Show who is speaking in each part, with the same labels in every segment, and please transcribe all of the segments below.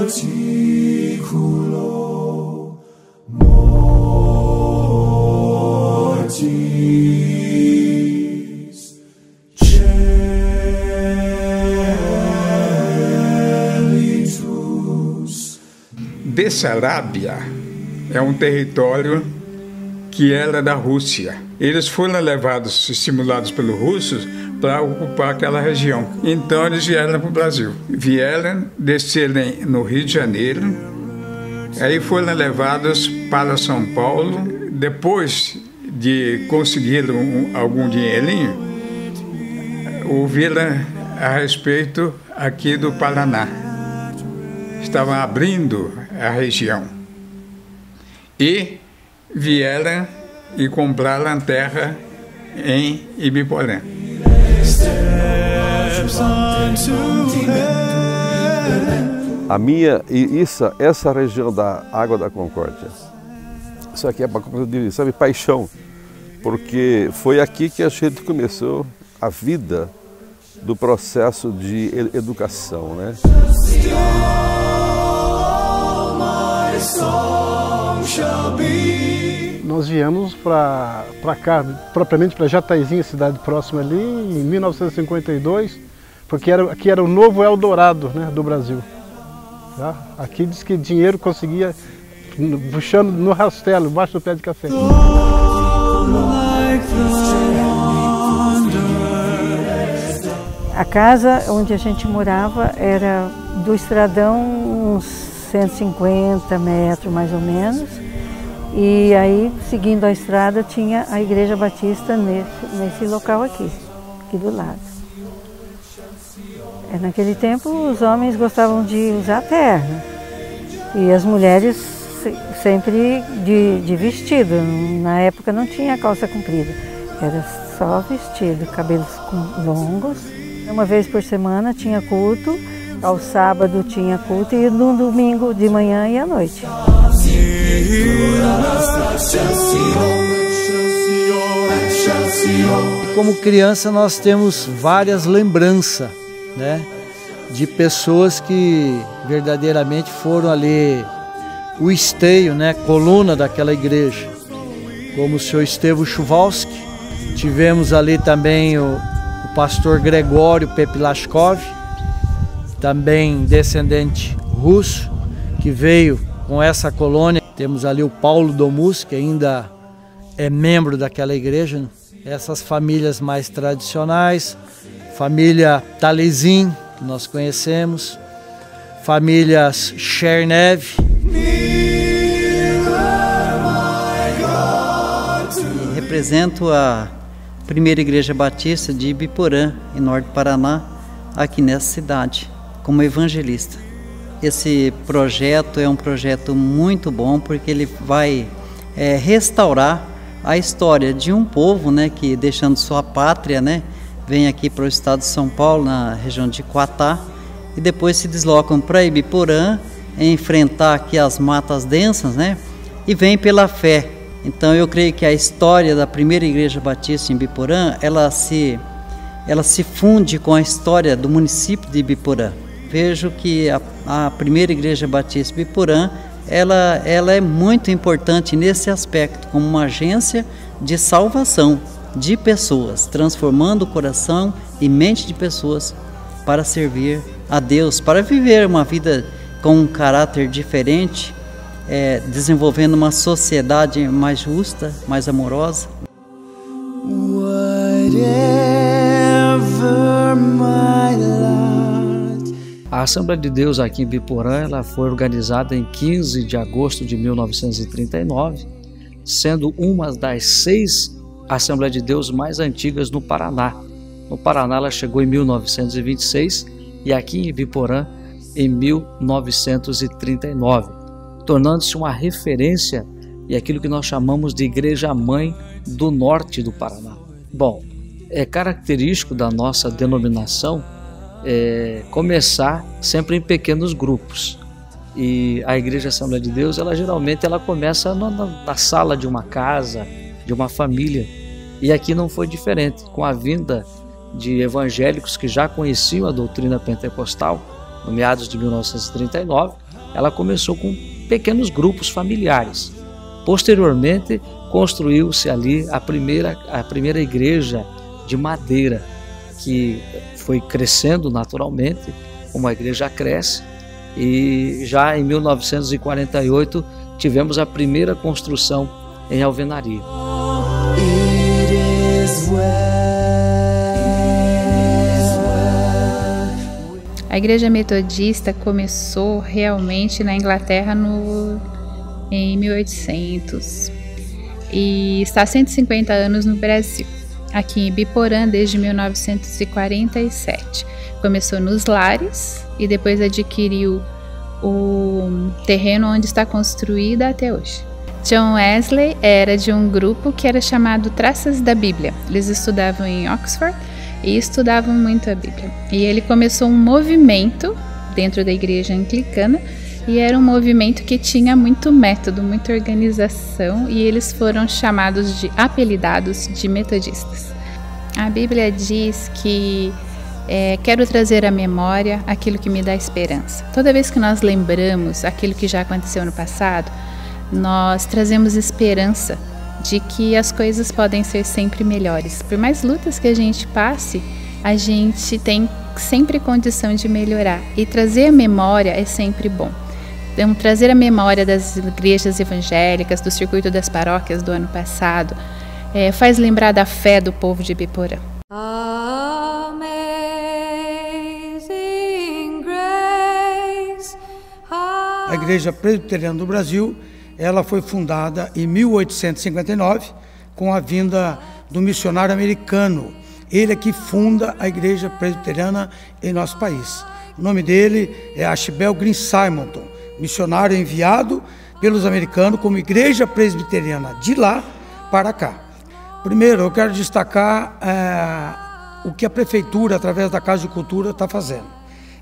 Speaker 1: Articulo mortis celitus.
Speaker 2: Bessarábia é um território que era da Rússia. Eles foram levados, estimulados pelos russos, para ocupar aquela região. Então eles vieram para o Brasil. Vieram, desceram no Rio de Janeiro, aí foram levados para São Paulo. Depois de conseguir algum dinheirinho, ouviram a respeito aqui do Paraná. Estavam abrindo a região. E vieram e compraram terra em Ibiporã.
Speaker 3: Essa região da Água da Concórdia, isso aqui é uma coisa de, sabe, paixão, porque foi aqui que a gente começou a vida do processo de educação, né?
Speaker 4: Nós viemos para cá, propriamente para Jataizinho, cidade próxima ali, em 1952, porque aqui era o novo Eldorado, né, do Brasil. Tá? Aqui diz que dinheiro conseguia, puxando no rastelo, embaixo do pé de café.
Speaker 5: A casa onde a gente morava era do estradão uns 150 metros mais ou menos. E aí, seguindo a estrada, tinha a Igreja Batista nesse local aqui do lado. Naquele tempo, os homens gostavam de usar terno e as mulheres sempre de vestido. Na época não tinha calça comprida, era só vestido, cabelos longos. Uma vez por semana tinha culto, ao sábado tinha culto e no domingo de manhã e à noite.
Speaker 6: Como criança nós temos várias lembranças, né, de pessoas que verdadeiramente foram ali o esteio, né, coluna daquela igreja, como o senhor Estevão Chuvalski. Tivemos ali também o pastor Gregório Pepilashkov, também descendente russo, que veio com essa colônia. Temos ali o Paulo Domus, que ainda é membro daquela igreja. Essas famílias mais tradicionais, família Talezin, que nós conhecemos, famílias Chernev.
Speaker 7: Represento a primeira igreja batista de Ibiporã, em Norte do Paraná, aqui nessa cidade, como evangelista. Esse projeto é um projeto muito bom porque ele vai restaurar a história de um povo, né, que deixando sua pátria, né, vem aqui para o estado de São Paulo, na região de Quatá, e depois se deslocam para Ibiporã, enfrentar aqui as matas densas, né, e vem pela fé. Então eu creio que a história da primeira igreja batista em Ibiporã, ela se funde com a história do município de Ibiporã. Vejo que a primeira igreja batista de Ibiporã, ela é muito importante nesse aspecto, como uma agência de salvação de pessoas, transformando o coração e mente de pessoas para servir a Deus, para viver uma vida com um caráter diferente, desenvolvendo uma sociedade mais justa, mais amorosa.
Speaker 8: A Assembleia de Deus aqui em Ibiporã, ela foi organizada em 15 de agosto de 1939, sendo uma das 6 Assembleias de Deus mais antigas no Paraná. No Paraná ela chegou em 1926 e aqui em Ibiporã em 1939, tornando-se uma referência e aquilo que nós chamamos de Igreja Mãe do Norte do Paraná. Bom, é característico da nossa denominação começar sempre em pequenos grupos. E a Igreja Assembleia de Deus, geralmente começa na sala de uma casa, de uma família. E aqui não foi diferente, com a vinda de evangélicos que já conheciam a doutrina pentecostal, no meados de 1939, ela começou com pequenos grupos familiares. Posteriormente, construiu-se ali a primeira igreja de madeira, que foi crescendo naturalmente, como a igreja cresce, e já em 1948 tivemos a primeira construção em alvenaria.
Speaker 9: A igreja metodista começou realmente na Inglaterra em 1800 e está há 150 anos no Brasil, aqui em Ibiporã desde 1947. Começou nos lares e depois adquiriu o terreno onde está construída até hoje. John Wesley era de um grupo que era chamado Traças da Bíblia. Eles estudavam em Oxford e estudavam muito a Bíblia. E ele começou um movimento dentro da igreja anglicana, e era um movimento que tinha muito método, muita organização, e eles foram apelidados de metodistas. A Bíblia diz que quero trazer à memória aquilo que me dá esperança. Toda vez que nós lembramos aquilo que já aconteceu no passado, nós trazemos esperança de que as coisas podem ser sempre melhores. Por mais lutas que a gente passe, a gente tem sempre condição de melhorar. E trazer a memória é sempre bom. Então, trazer a memória das igrejas evangélicas, do circuito das paróquias do ano passado, faz lembrar da fé do povo de Ibiporã.
Speaker 10: A Igreja Presbiteriana do Brasil, ela foi fundada em 1859, com a vinda do missionário americano. Ele é que funda a Igreja Presbiteriana em nosso país. O nome dele é Ashbel Green Simonton, missionário enviado pelos americanos como Igreja Presbiteriana de lá para cá. Primeiro, eu quero destacar o que a Prefeitura, através da Casa de Cultura, está fazendo.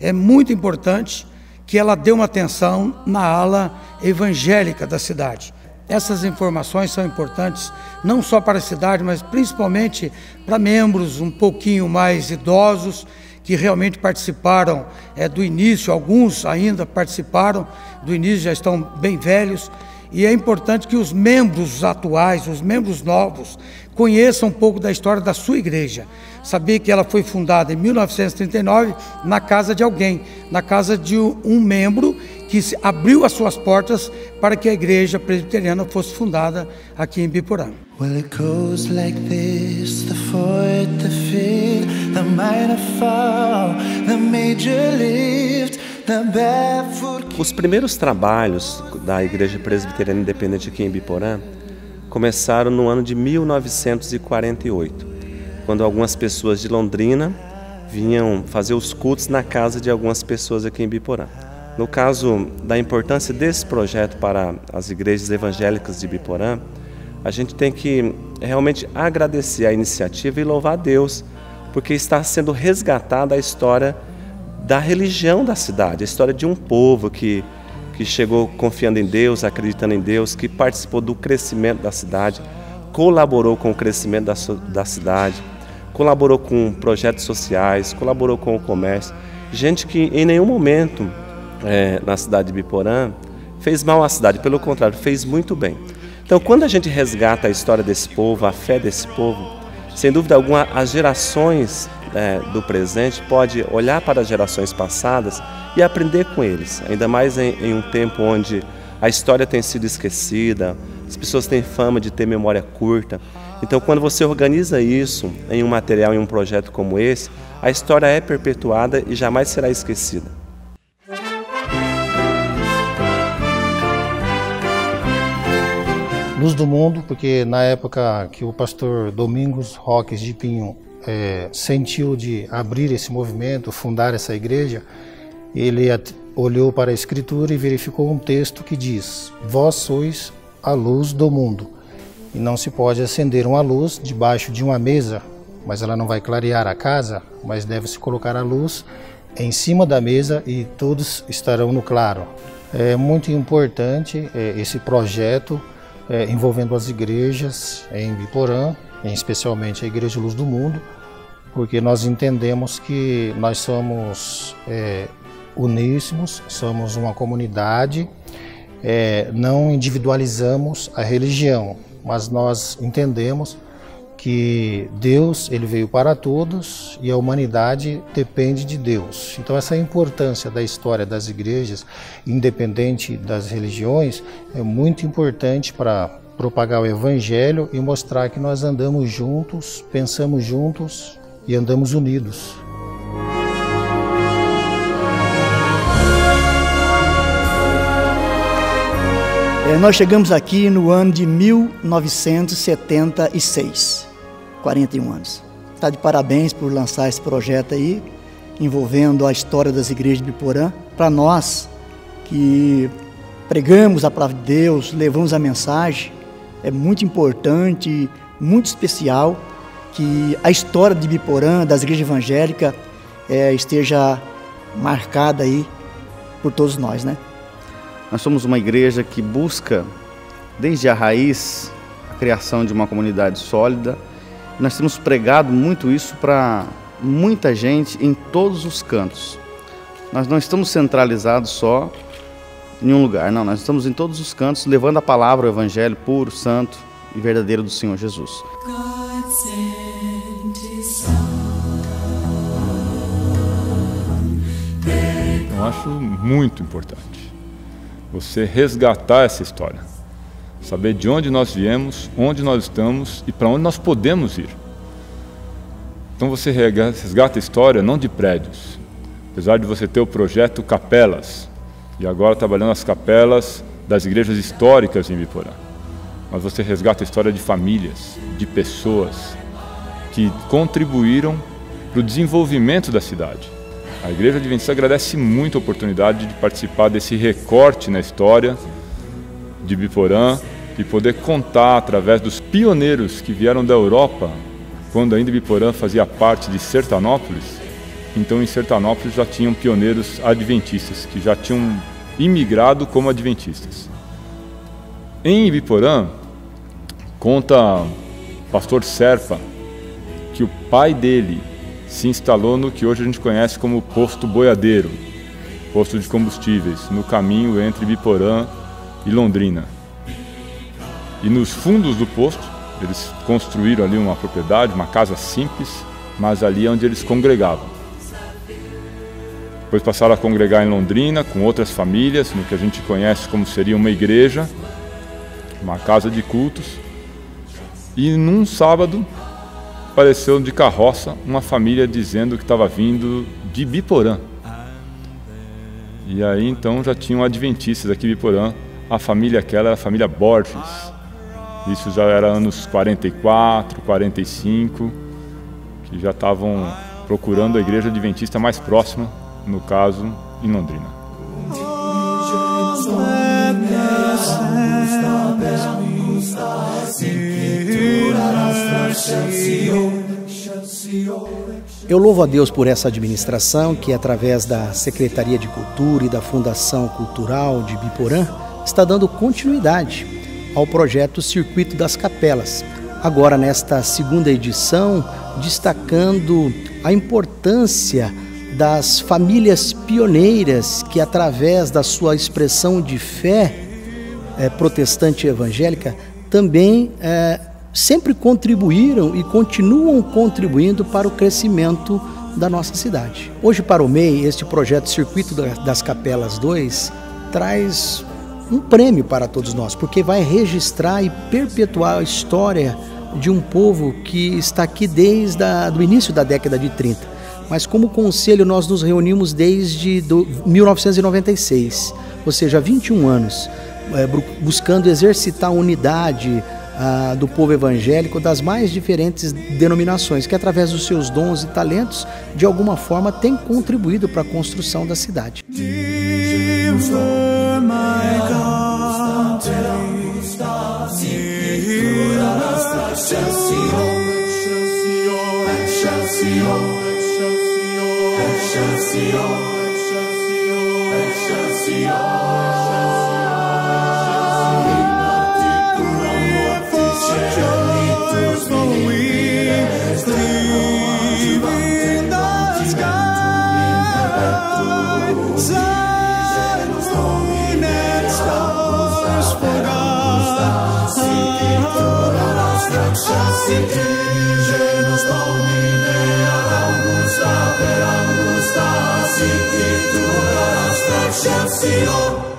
Speaker 10: É muito importante que ela dê uma atenção na ala evangélica da cidade. Essas informações são importantes não só para a cidade, mas principalmente para membros um pouquinho mais idosos, que realmente participaram do início, alguns ainda participaram do início, já estão bem velhos, e é importante que os membros atuais, os membros novos, conheçam um pouco da história da sua igreja. Saber que ela foi fundada em 1939 na casa de alguém, na casa de um membro que abriu as suas portas para que a igreja presbiteriana fosse fundada aqui em Ibiporã.
Speaker 1: Well, it goes like this, the fourth, the fifth, the minor fall, the major lift, the barefoot.
Speaker 3: Os primeiros trabalhos da Igreja Presbiteriana Independente aqui em Ibiporã começaram no ano de 1948, quando algumas pessoas de Londrina vinham fazer os cultos na casa de algumas pessoas aqui em Ibiporã. No caso da importância desse projeto para as igrejas evangélicas de Ibiporã, a gente tem que realmente agradecer a iniciativa e louvar a Deus, porque está sendo resgatada a história da religião da cidade, a história de um povo que chegou confiando em Deus, acreditando em Deus, que participou do crescimento da cidade, colaborou com o crescimento da cidade, colaborou com projetos sociais, colaborou com o comércio. Gente que em nenhum momento na cidade de Ibiporã fez mal à cidade, pelo contrário, fez muito bem. Então, quando a gente resgata a história desse povo, a fé desse povo, sem dúvida alguma, as gerações do presente podem olhar para as gerações passadas e aprender com eles, ainda mais em um tempo onde a história tem sido esquecida, as pessoas têm fama de ter memória curta. Então, quando você organiza isso em um material, em um projeto como esse, a história é perpetuada e jamais será esquecida.
Speaker 11: Luz do Mundo, porque na época que o pastor Domingos Roques de Pinho sentiu de abrir esse movimento, fundar essa igreja, ele olhou para a Escritura e verificou um texto que diz: vós sois a luz do mundo. E não se pode acender uma luz debaixo de uma mesa, mas ela não vai clarear a casa, mas deve-se colocar a luz em cima da mesa e todos estarão no claro. É muito importante esse projeto envolvendo as igrejas em Ibiporã, especialmente a Igreja Luz do Mundo, porque nós entendemos que nós somos uníssimos, somos uma comunidade, não individualizamos a religião, mas nós entendemos que Deus, ele veio para todos e a humanidade depende de Deus. Então essa importância da história das igrejas, independente das religiões, é muito importante para propagar o evangelho e mostrar que nós andamos juntos, pensamos juntos e andamos unidos.
Speaker 12: Nós chegamos aqui no ano de 1976, 41 anos. Está de parabéns por lançar esse projeto aí, envolvendo a história das igrejas de Biporã. Para nós, que pregamos a palavra de Deus, levamos a mensagem, é muito importante, muito especial que a história de Biporã, das igrejas evangélicas, esteja marcada aí por todos nós, né?
Speaker 13: Nós somos uma igreja que busca, desde a raiz, a criação de uma comunidade sólida. Nós temos pregado muito isso para muita gente em todos os cantos. Nós não estamos centralizados só em um lugar, não. Nós estamos em todos os cantos, levando a palavra, o evangelho puro, santo e verdadeiro do Senhor Jesus.
Speaker 14: Eu acho muito importante você resgatar essa história, saber de onde nós viemos, onde nós estamos e para onde nós podemos ir. Então você resgata a história não de prédios, apesar de você ter o projeto Capelas, e agora trabalhando as capelas das igrejas históricas em Biporã, mas você resgata a história de famílias, de pessoas que contribuíram para o desenvolvimento da cidade. A Igreja Adventista agradece muito a oportunidade de participar desse recorte na história de Biporã e poder contar através dos pioneiros que vieram da Europa, quando ainda Biporã fazia parte de Sertanópolis. Então em Sertanópolis já tinham pioneiros adventistas, que já tinham imigrado como adventistas. Em Biporã, conta o pastor Serpa que o pai dele se instalou no que hoje a gente conhece como posto boiadeiro, posto de combustíveis, no caminho entre Biporã e Londrina. E nos fundos do posto, eles construíram ali uma propriedade, uma casa simples, mas ali é onde eles congregavam. Depois passaram a congregar em Londrina, com outras famílias, no que a gente conhece como seria uma igreja, uma casa de cultos. E num sábado, apareceu de carroça uma família dizendo que estava vindo de Biporã. E aí então já tinham adventistas aqui em Biporã. A família aquela era a família Borges. Isso já era anos 44, 45, que já estavam procurando a igreja adventista mais próxima, no caso, em Londrina.
Speaker 15: Eu louvo a Deus por essa administração que, através da Secretaria de Cultura e da Fundação Cultural de Biporã, está dando continuidade ao projeto Circuito das Capelas. Agora, nesta segunda edição, destacando a importância das famílias pioneiras que, através da sua expressão de fé protestante e evangélica, também sempre contribuíram e continuam contribuindo para o crescimento da nossa cidade. Hoje, para o MEI, este projeto Circuito das Capelas 2 traz um prêmio para todos nós, porque vai registrar e perpetuar a história de um povo que está aqui desde o início da década de 30. Mas como conselho nós nos reunimos desde 1996, ou seja, há 21 anos, buscando exercitar a unidade do povo evangélico das mais diferentes denominações, que através dos seus dons e talentos, de alguma forma, tem contribuído para a construção da cidade.
Speaker 1: So Sic genus Domine ad Augusta per Augusta, sic itura excelsior.